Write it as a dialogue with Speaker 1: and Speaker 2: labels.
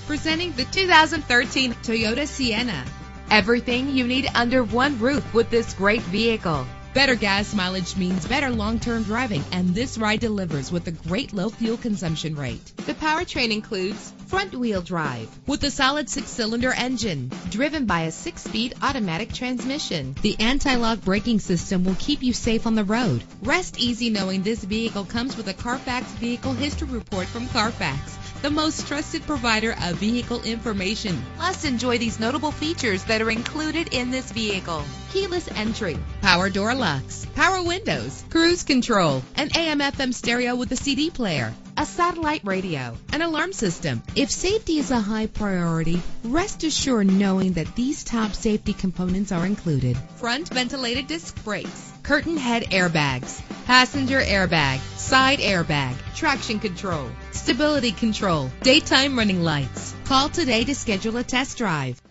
Speaker 1: Presenting the 2013 Toyota Sienna. Everything you need under one roof with this great vehicle. Better gas mileage means better long-term driving, and this ride delivers with a great low fuel consumption rate. The powertrain includes front-wheel drive with a solid 6-cylinder engine driven by a 6-speed automatic transmission. The anti-lock braking system will keep you safe on the road. Rest easy knowing this vehicle comes with a Carfax Vehicle History Report from Carfax, the most trusted provider of vehicle information. Plus, enjoy these notable features that are included in this vehicle: keyless entry, power door locks, power windows, cruise control, an AM/FM stereo with a CD player, a satellite radio, an alarm system. If safety is a high priority, rest assured knowing that these top safety components are included: front ventilated disc brakes, curtain head airbags, passenger airbag, side airbag, traction control, stability control, daytime running lights. Call today to schedule a test drive.